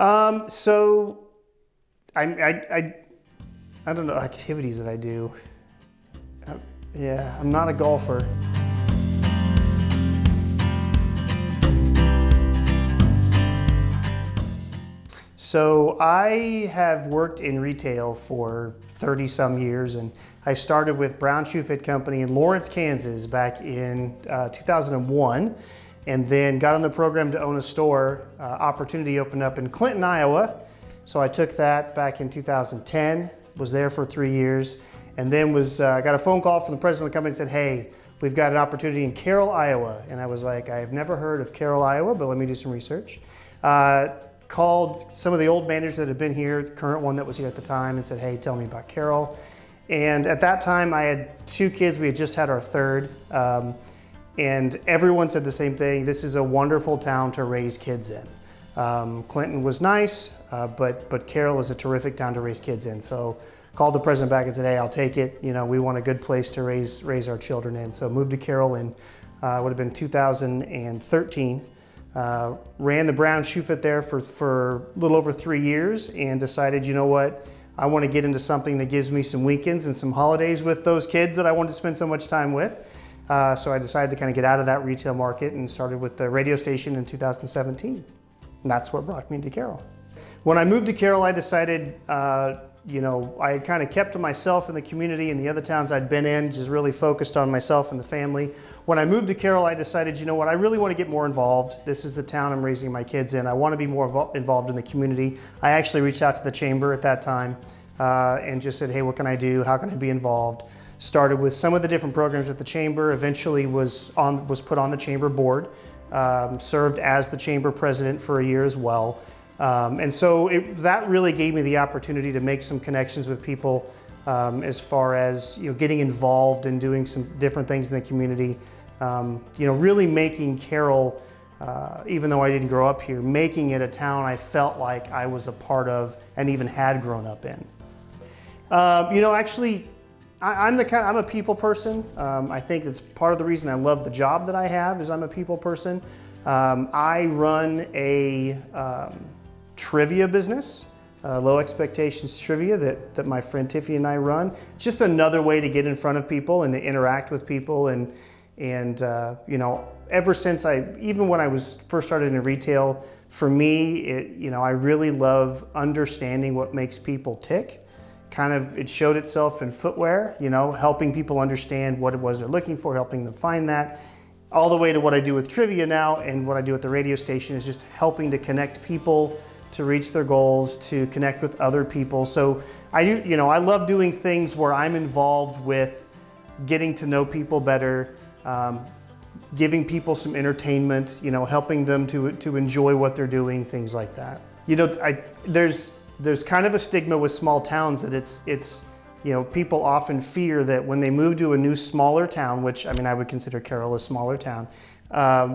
So I don't know, activities that I do. Yeah, I'm not a golfer. So I have worked in retail for 30 some years, and I started with Brown Shoe Fit Company in Lawrence, Kansas back in 2001, and then got on the program to own a store. Opportunity opened up in Clinton, Iowa. So I took that back in 2010, was there for 3 years, and then got a phone call from the president of the company and said, hey, we've got an opportunity in Carroll, Iowa. And I was like, I've never heard of Carroll, Iowa, but let me do some research. Called some of the old managers that had been here, the current one that was here at the time, and said, hey, tell me about Carroll. And at that time, I had 2 kids. We had just had our third. And everyone said the same thing. This is a wonderful town to raise kids in. Clinton was nice, but Carroll is a terrific town to raise kids in. So called the president back and said, hey, I'll take it. You know, we want a good place to raise our children in. So moved to Carroll in, would have been 2013. Ran the Brown Shoe Fit there for a little over 3 years and decided, you know what, I want to get into something that gives me some weekends and some holidays with those kids that I want to spend so much time with. So I decided to kind of get out of that retail market and started with the radio station in 2017. And that's what brought me into Carroll. When I moved to Carroll, I decided, you know, I had kind of kept to myself in the community and the other towns I'd been in, just really focused on myself and the family. When I moved to Carroll, I decided, you know what, I really want to get more involved. This is the town I'm raising my kids in. I want to be more involved in the community. I actually reached out to the chamber at that time and just said, hey, what can I do? How can I be involved? Started with some of the different programs at the chamber, eventually was put on the chamber board, served as the chamber president for a year as well. And so that really gave me the opportunity to make some connections with people as far as, you know, getting involved and doing some different things in the community. You know, really making Carroll, even though I didn't grow up here, making it a town I felt like I was a part of and even had grown up in. You know, actually, I'm a people person. I think that's part of the reason I love the job that I have is I'm a people person. I run a trivia business, Low Expectations Trivia that my friend Tiffany and I run. It's just another way to get in front of people and to interact with people. And you know, ever since even when I was first started in retail, for me, you know, I really love understanding what makes people tick. It showed itself in footwear, you know, helping people understand what it was they're looking for, helping them find that. All the way to what I do with trivia now and what I do at the radio station is just helping to connect people to reach their goals, to connect with other people. So you know, I love doing things where I'm involved with getting to know people better, giving people some entertainment, you know, helping them to enjoy what they're doing, things like that. You know, there's kind of a stigma with small towns that it's you know, people often fear that when they move to a new smaller town, which I mean I would consider Carroll a smaller town,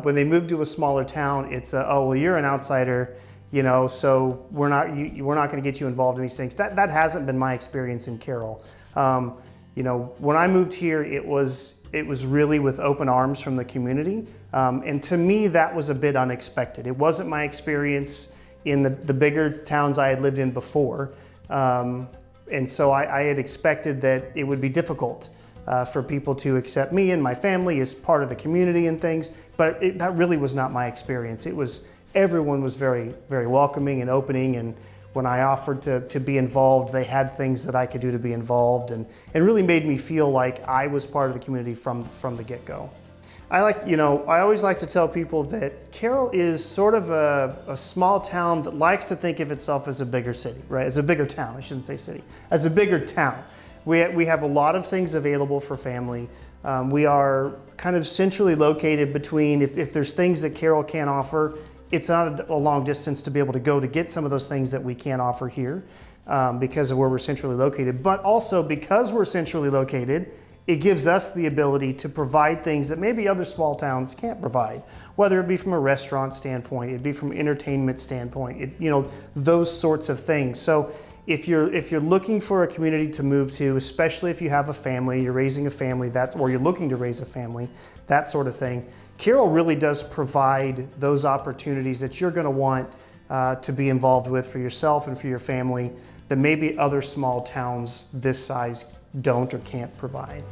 when they move to a smaller town, it's oh well, you're an outsider, you know, so we're not going to get you involved in these things. That hasn't been my experience in Carroll. You know, when I moved here, it was really with open arms from the community, and to me that was a bit unexpected. It wasn't my experience in the bigger towns I had lived in before. And so I had expected that it would be difficult for people to accept me and my family as part of the community and things, but that really was not my experience. Everyone was very, very welcoming and opening, and when I offered to be involved, they had things that I could do to be involved, and really made me feel like I was part of the community from the get-go. I always like to tell people that Carroll is sort of a small town that likes to think of itself as a bigger city, right? As a bigger town, I shouldn't say city, as a bigger town. We have a lot of things available for family. We are kind of centrally located between, if there's things that Carroll can't offer, it's not a long distance to be able to go to get some of those things that we can't offer here because of where we're centrally located. But also because we're centrally located, it gives us the ability to provide things that maybe other small towns can't provide, whether it be from a restaurant standpoint, it'd be from an entertainment standpoint, you know, those sorts of things. So if you're looking for a community to move to, especially if you have a family, you're raising a family, or you're looking to raise a family, that sort of thing, Carroll really does provide those opportunities that you're going to want to be involved with for yourself and for your family that maybe other small towns this size don't or can't provide.